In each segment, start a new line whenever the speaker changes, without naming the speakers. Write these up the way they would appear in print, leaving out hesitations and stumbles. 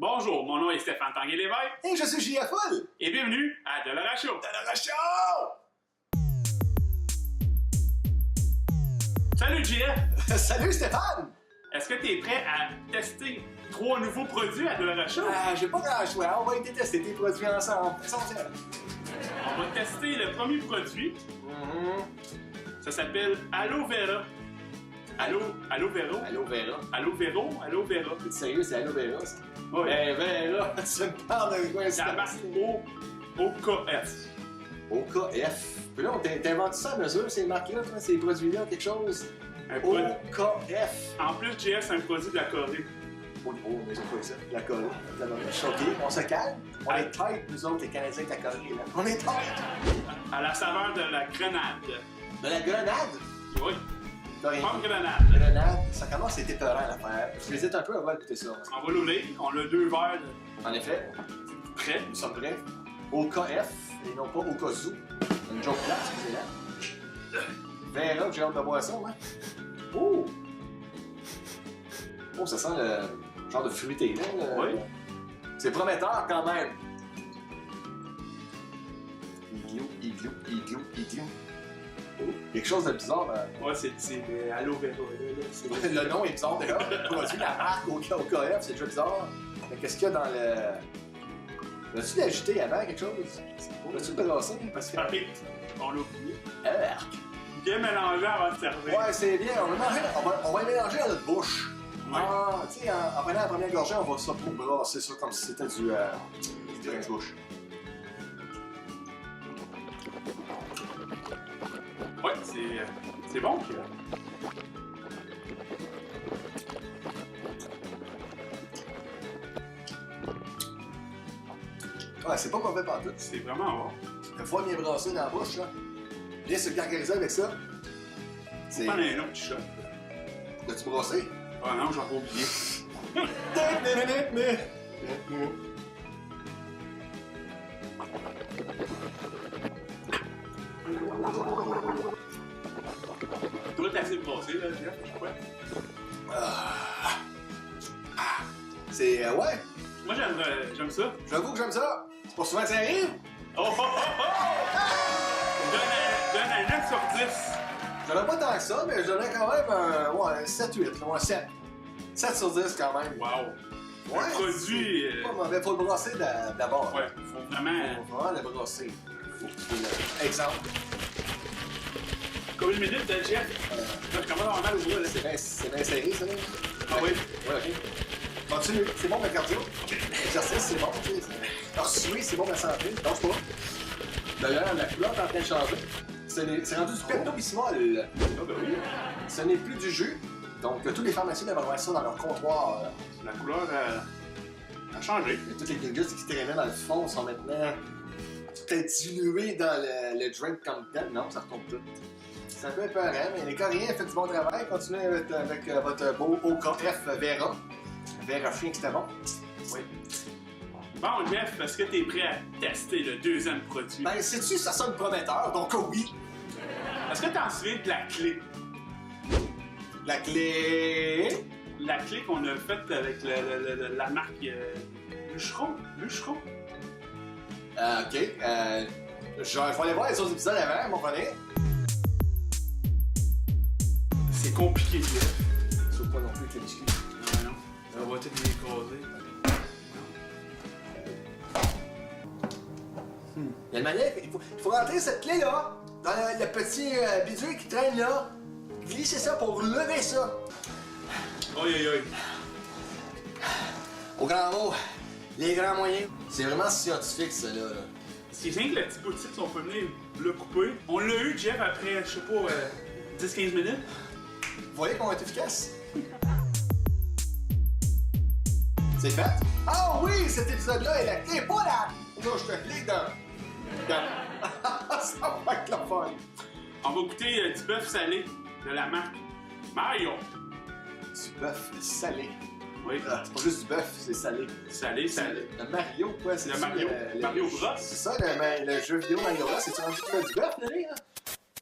Bonjour, mon nom est Stéphane Tanguay-Lévesque.
Et je suis J.A. Foul.
Et bienvenue à Dollar Show.
Dollar Show!
Salut JF!
Salut Stéphane!
Est-ce que tu es prêt à tester 3 nouveaux produits à Dollar Show?
J'ai pas grand choix, on va essayer de tester tes produits ensemble.
On va tester le premier produit. Ça s'appelle Aloe Vera. Aloe Vera?
Aloe Vera.
Aloe Vera? Aloe Vera.
T'es sérieux, c'est Aloe Vera ça?
Oui.
Ben Vera, tu me parles de quoi
C'est la marque OKF.
OKF. Puis là, t'as inventé ça à mesure, ces marques-là, ces produits-là, quelque chose?
Un produit.
OKF.
En plus, JF, c'est un produit de la Corée.
Oh, mais c'est quoi ça? La Corée. Je suis choqué. On se calme. On est tight, nous autres, les Canadiens de la Corée, là. On est tight!
À la saveur de la grenade.
De la grenade?
Oui.
Rien.
Pas de grenade.
Grenade, ça commence à être épeurant l'affaire. Je hésite un peu avant d'écouter ça.
On va l'ouvrir. On a 2 verres
En effet,
prêts.
nous sommes prêts. OKF et non pas Okazu. Une joke là, excusez-la. Vera, j'ai hâte de boire ça, moi. Oh! Oh, ça sent le genre de fruité, là.
Oui.
C'est prometteur quand même. Igloo. Oh, quelque chose de bizarre.
Ouais, c'est Aloe Vera.
Le nom est bizarre déjà. Le produit, la marque OKF, c'est déjà bizarre. Mais qu'est-ce qu'il y a dans le. L'as-tu l'agité avant quelque chose? L'as-tu le brassé? Parce que.
On l'a oublié.
Arc!
Bien mélangé avant de servir.
Ouais, c'est bien. On va le mélanger à notre bouche.
Ouais.
Ah, tu sais, en prenant la première gorgée, on va ça pour brasser ça comme si c'était du bouche.
Ouais, c'est bon.
Ouais, c'est pas mauvais partout.
C'est vraiment bon.
Une fois bien brassé dans la bouche, là. Bien se gargariser avec ça. C'est.
Prends un autre shot.
L'as-tu brassé?
Ah non, j'en ai oublié. Toi, t'as assez brassé, là, Jeff, je sais pas.
C'est. Ouais,
Moi, j'aime ça.
j'avoue que j'aime ça. C'est pas souvent que ça arrive.
Oh, oh, oh, oh! Donne un 9 sur 10.
J'aurais pas tant que ça, mais je donnerais quand même un 7-8, un 7. 7 sur 10 quand même.
Wow.
Ouais.
Un produit.
Pas mauvais, faut le brasser d'abord.
Ouais, faut vraiment.
Faut vraiment le brasser. Exemple.
Combien de minutes, Jeff? Je commence à avoir mal au bras, là.
C'est bien serré, ça, là?
Ah oui?
Ouais, ok. Continue, c'est bon pour le cardio. L'exercice, c'est bon, tu sais. Alors, suer, c'est bon pour la santé. Lâche pas. D'ailleurs, la couleur est en train de changer. C'est rendu du pepto-bismol.
Ah, ben oui.
Ce n'est plus du jus. Donc, tous les pharmaciens devraient avoir ça dans leur comptoir.
La couleur a changé.
Et toutes les Gingers qui traînaient dans le fond sont maintenant peut-être dilués dans le drink comme tel. Non, ça retombe tout. C'est un peu épeurant, mais les Coréens font du bon travail. Continuez avec votre beau OKF Vera. Vera Chien, c'était bon. Oui.
Bon, Jeff, est-ce que t'es prêt à tester le deuxième produit?
Ben, sais-tu, ça sonne prometteur, donc oui.
Est-ce que t'en souviens de la clé?
La clé.
La clé qu'on a faite avec la marque Lucheron?
Ok. Je vais aller voir les autres épisodes avant, mon premier.
C'est compliqué, Jeff.
Sauf pas non plus que les biscuits.
Non. On va tout les écraser.
Il y a une manière, il faut rentrer cette clé-là dans le petit bidule qui traîne là. Glisser ça pour lever ça.
Aïe, aïe, aïe.
Au grand mot, les grands moyens. C'est vraiment scientifique, ça, là.
C'est rien que le petit bout de titre, on peut venir le couper. On l'a eu, Jeff, après, je sais pas, 10-15 minutes.
Vous voyez qu'on est efficace? C'est fait? Ah oui, cet épisode-là est la clé, pas là! Là, je te clique dans... Ça va être la fun!
On va goûter du bœuf salé de la marque Mario.
Du bœuf salé.
Oui.
Ah, c'est pas juste du bœuf, c'est salé.
Salé.
Le Mario, quoi, c'est
Le
ça,
Mario Bros.
C'est ça, le jeu vidéo Mario Bros. C'est-tu rendu qu'il fait du bœuf, là?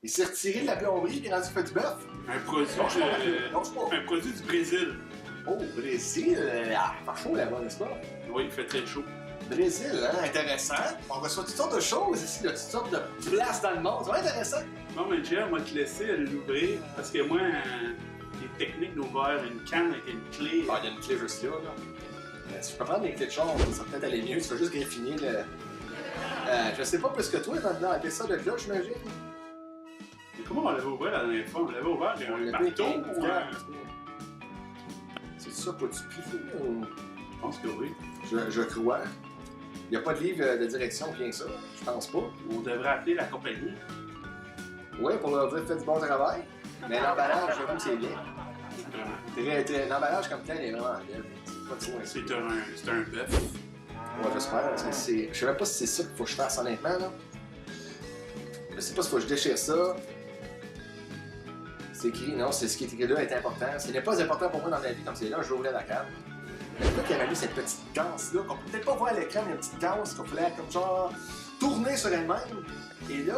Il s'est retiré de la plomberie et il est rendu qu'il fait du bœuf.
Un produit,
Lâche pas.
un produit du Brésil.
Oh, Brésil, pas chaud là-bas, n'est-ce pas?
Oui, il fait très chaud.
Brésil, hein, intéressant. On reçoit toutes sortes de choses ici, là, toutes sortes de places dans le monde. C'est vraiment intéressant.
Bon, mais Jeff, on va te laisser aller l'ouvrir parce que moi, les techniques d'ouvrir une canne avec une clé.
Ah, il y a une clé juste là. Si je peux prendre les clés de chambre, ça va peut-être aller mieux. Tu vas juste griffiner le. Je sais pas plus que toi maintenant, avec ça de là, j'imagine.
Mais comment on l'avait ouvert la dernière fois? On l'avait ouvert avec un
l'a
marteau
pris,
ou un...
C'est ça, pas du pifou ou.
Je pense que oui.
Je crois. Il n'y a pas de livre de direction bien que ça. Je pense pas.
On devrait appeler la compagnie.
Ouais, pour leur dire faites du bon travail. Mais l'emballage, j'avoue que c'est bien.
Vraiment.
L'emballage comme tel est vraiment bien. C'est pas trop inspirant.
C'est un bœuf.
Ouais, j'espère. Parce que c'est. Je sais même pas si c'est ça qu'il faut que je fasse honnêtement, là. Je sais pas s'il faut que je déchire ça. C'est écrit, non, c'est ce qui est écrit là est important. Ce n'est pas important pour moi dans ma vie comme c'est là, j'ouvrais la carte. Mais pourquoi qu'il y avait mis cette petite danse-là, qu'on peut peut-être pas voir à l'écran, mais une petite danse qu'on fallait comme genre tourner sur elle-même. Et là,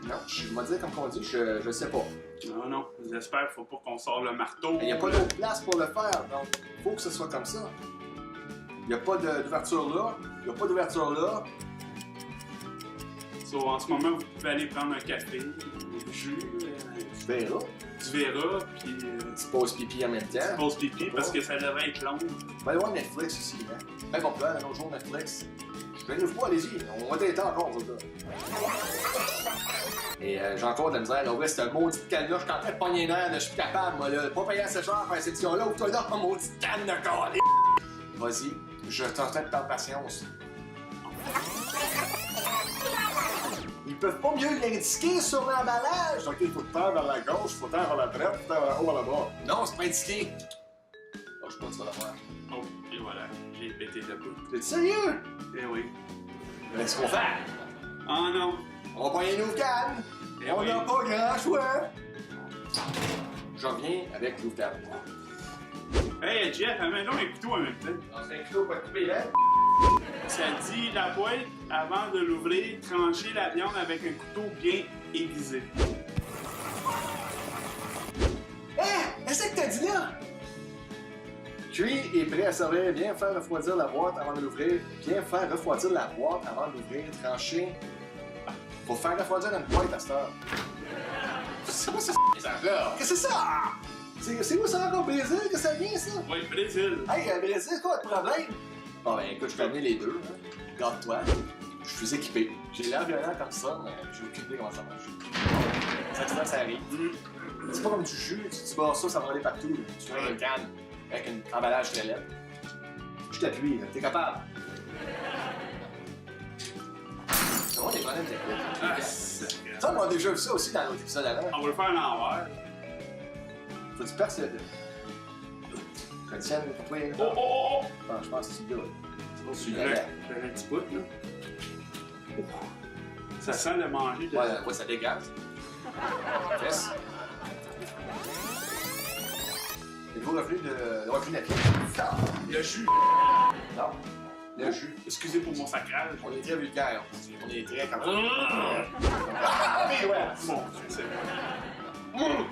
non, je vais dire comme qu'on dit, je sais pas.
Non, non, j'espère qu'il faut pas qu'on sorte le marteau.
Il n'y a pas d'autre place pour le faire, donc il faut que ce soit comme ça. Il n'y a pas d'ouverture là, il n'y a pas d'ouverture là.
So, en ce moment, vous pouvez aller prendre un café, du jus,
Tu verras.
du verras, puis
Tu poses pipi en même temps.
tu poses pipi parce que ça devrait être long.
On va aller voir Netflix aussi, hein. Même populaire, un autre jour Netflix. Je vais nous voir, allez-y, on va t'aider encore, ça. Et j'ai encore de la misère, là, ouais, c'est un maudit canne-là, je suis en train de pogner les nerfs, là, je suis plus capable, moi, là, pas payer assez cher pour faire cette édition-là, ouvre-toi là, maudit canne de calé. Vas-y, je t'entends de faire patience. Ils peuvent pas mieux l'indiquer sur l'emballage. Ok, il faut te faire vers la gauche, il faut te faire vers la droite, il faut te faire vers haut, vers la bas. Non, c'est pas indiqué. Oh, je sais pas, tu vas l'avoir.
Oh, et voilà, j'ai pété le bout.
T'es sérieux?
Eh oui.
Qu'est-ce qu'on fait?
Oh non!
On va pogner nos cannes.
Eh
On
oui.
n'a pas grand choix. Je reviens avec l'ouvre-canne.
Hey Jeff, amène donc un couteau en même temps.
On fait un couteau pas coupé, hein?
Ça dit la boîte, avant de l'ouvrir, trancher la viande avec un couteau bien aiguisé.
Hé! Qu'est-ce que t'as dit là? Cuit et prêt à servir. Bien faire refroidir la boîte avant de l'ouvrir. Bien faire refroidir la boîte avant de l'ouvrir. Trancher. Faut faire refroidir une boîte à cette heure. C'est quoi ça? Qu'est-ce que c'est ça? C'est où ça encore? Brésil que ça vient, ça?
Oui, Brésil.
Hey, Brésil, c'est quoi le problème? Bon, ben écoute, je vais amener les deux. Hein. Garde-toi. Je suis équipé. J'ai l'air violent comme ça, mais j'ai aucune idée comment ça marche. Ça arrive. C'est pas comme du jus, tu barres ça, ça va aller partout. Tu fais une canne avec un emballage très laid. Je t'appuie, t'es capable. C'est vraiment des problèmes techniques.
Ah, c'est...
Ça, on a déjà vu ça aussi dans l'autre épisode avant.
On va le faire à l'envers.
Faut que tu perces le. Que tu tiennes pour toi.
Oh, oh, oh, oh!
Non, je pense que c'est là.
J'ai un petit bout, là. Ça sent le manger de...
Ouais, ça dégage. Fesse. Et le revenu de la pied.
Le jus.
Non. Le jus.
Excusez pour mon sacrage.
On est très vulgaire. On est très comme.
Ah, mais ouais. Bon, c'est bon.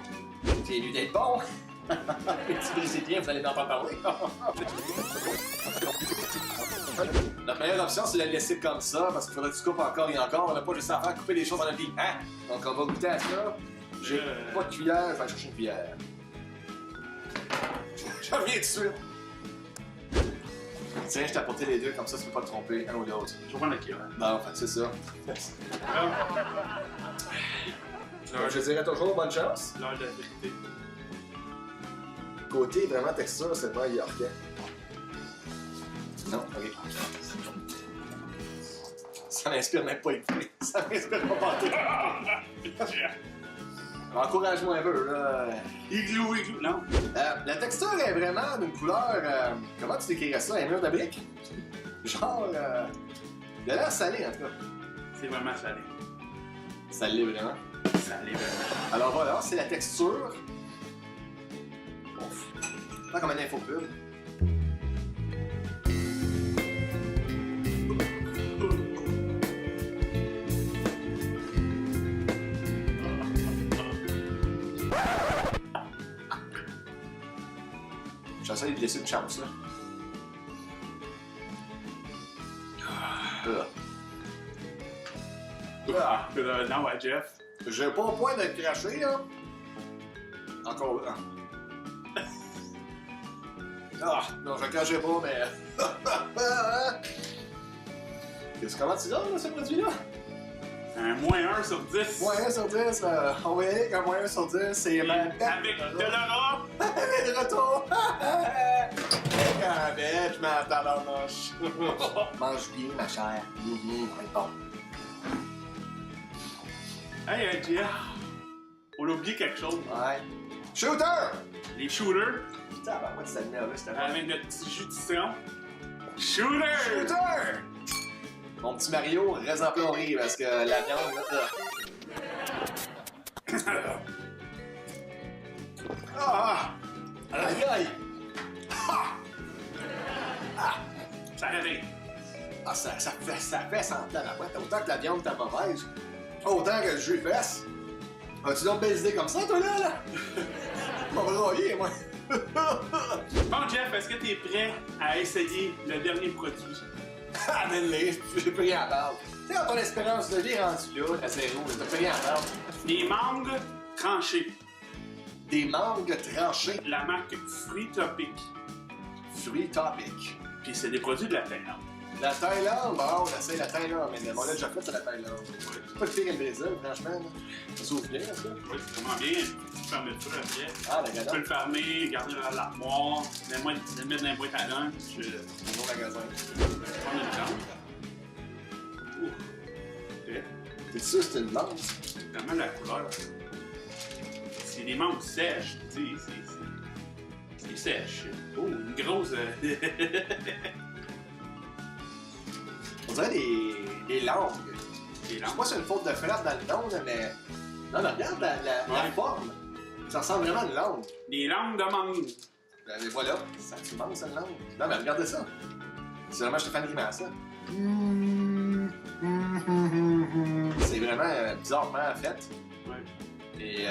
C'est lui d'être bon. Les petits Brésiliens, vous allez en entendre parler. Notre meilleure option, c'est de la laisser comme ça, parce qu'il faudrait que tu coupes encore et encore. On n'a pas juste à faire couper des choses dans la vie. Hein? Donc, on va goûter à ça. J'ai pas de cuillère, je vais aller chercher une cuillère. Je reviens tout de suite. Tiens, je t'ai apporté les deux, comme ça, tu peux pas te tromper, un ou l'autre.
Je vais prendre la cuillère.
Non, fait que c'est ça.
L'heure
Je dirais toujours bonne chance.
de la vérité.
Côté vraiment texture, c'est vraiment yorkais. Non, ok. Ça m'inspire même pas écouter. Ça m'inspire pas partout. Encourage-moi un peu, là.
Igloo, igloo, non.
La texture est vraiment d'une couleur. Comment tu décrirais ça? Un mur de briques? Genre. Il a l'air salé en tout cas.
C'est vraiment salé.
Ça l'est vraiment.
Salé, vraiment.
Alors voilà, c'est la texture. Ouf. Pas comme un infopub. J'essaie de laisser une chance, là.
Non, ouais, Jeff.
J'ai pas au point de cracher, là. Encore là. Ah, non, je cracherai pas, mais... Comment tu donnes, ce produit-là?
Un -1 sur 10.
Moins 1 sur 10, on va y aller avec un moins 1 sur 10, c'est ma
Avec de l'aura.
Avec de retour! Je m'attends dans la manche. Mange bien, ma chère. Bon.
Hey, Jeff. On a oublié quelque chose.
Ouais. Shooter!
Les shooters.
Putain, ben moi, tu t'as nerveux, c'était pas.
Avec notre petit jus de citron. Shooter!
Shooter! Mon petit Mario, reste en plomberie parce que la viande, là. Ah! Aïe aïe! Ah! Ah!
Ça réveille.
Ah, ça fesse en plein la boîte. Autant que la viande est mauvaise, autant que le jus fesse. As-tu d'autres belles idées comme ça, toi, là? On va broyer, moi.
Bon, Jeff, est-ce que t'es prêt à essayer le dernier produit?
Amène-les, j'ai plus rien à perdre. Tu sais, ton espérance de vie est rendue là, à zéro, t'as plus rien à perdre.
Des mangues tranchées.
Des mangues tranchées.
La marque Fruit Topic.
Fruit Topic.
Puis c'est des produits de la Thaïlande.
La Thaïlande, bon, on essaie la Thaïlande, mais on l'a déjà fait, c'est la Thaïlande. C'est pas le pire que le Brésil, franchement. Ça s'ouvre bien, ça.
Oui, c'est vraiment bien. Tu peux fermer le feu après.
Ah, la
Tu peux
gadon.
le fermer, garder dans l'armoire, le mettre dans la boîte à lunch.
Mon magasin.
Prendre une chance. Ouh.
T'es sûr que c'est une mangue?
C'est vraiment la couleur. C'est des mangues sèches, tu sais, c'est sèche. Oh, une grosse...
On dirait des langues.
Des
Je sais
lampes.
pas si c'est une faute de frappe dans le nom, là, mais... Non, mais regarde la
Ouais.
forme. Ça ressemble vraiment à une langue.
Des langues de mangue.
Et voilà. Ça, tu manges, cette langue? Non, mais regardez ça. C'est vraiment Stéphane Grimace, ça. C'est vraiment bizarrement fait.
Ouais.
Et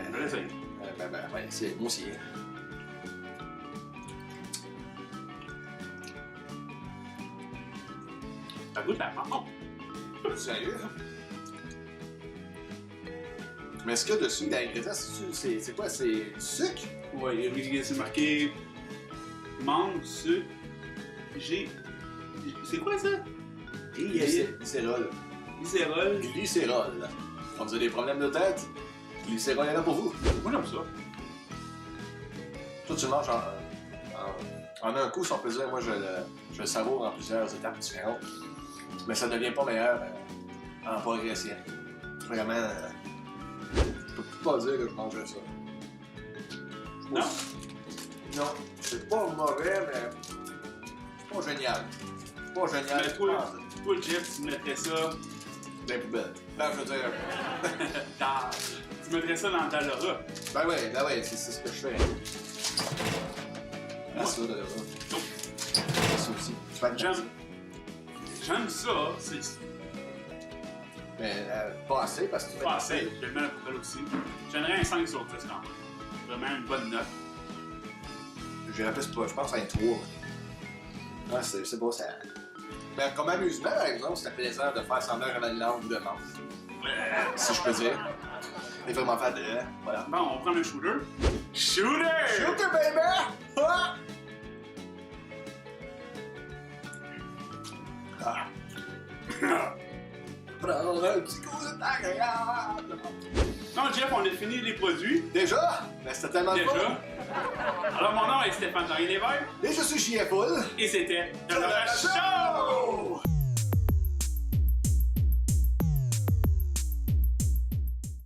Je vais l'essayer.
ouais, c'est moi aussi.
Ça goûte la mangue.
Sérieux? Mais est-ce que dessus, l'ingrédient, c'est quoi? C'est du sucre?
Ouais, c'est marqué mangue, sucre. C'est quoi ça?
Glycérol.
Glycérol.
Glycérol. Quand vous avez des problèmes de tête, glycérol est là pour vous.
Moi j'aime ça.
Toi, tu le manges en un coup, si on peut dire. Moi, je le savoure en plusieurs étapes différentes. Mais ça ne devient pas meilleur en progression. Vraiment, je peux pas dire que je mangerais ça.
Non?
Non, c'est pas mauvais, mais c'est pas génial. C'est pas génial.
Mais toi, Jeff, tu mettrais ça
Dans les poubelles. Ben, je veux dire...
dans... Tu mettrais ça dans l'aura.
Ben ouais, c'est ce que je fais. Ah, ça, de là. Ça aussi. Tu fais
J'aime ça, c'est
Mais pas assez parce que tu fais
pas assez. Je vais le mettre à la poubelle aussi. J'aimerais un 5 sur 10 quand même. Vraiment une bonne note.
J'irais plus pas, je pense à un 3. Ouais, c'est beau, ça. Mais comme amusement, par exemple, c'était plaisant de faire semblant que j'avais une langue de mangue. Si je peux dire. Et vraiment faire de. Voilà.
Bon, on prend le shooter. Shooter!
Shooter, baby! Ah! Ah. Prendre un petit coup de agréable.
Non, Jeff, on a fini les produits.
Déjà? Mais c'était tellement
Déjà.
fun.
Alors, mon nom est Stéphane Henri Lévesque
Et je suis JF Full.
et c'était
De la
Show!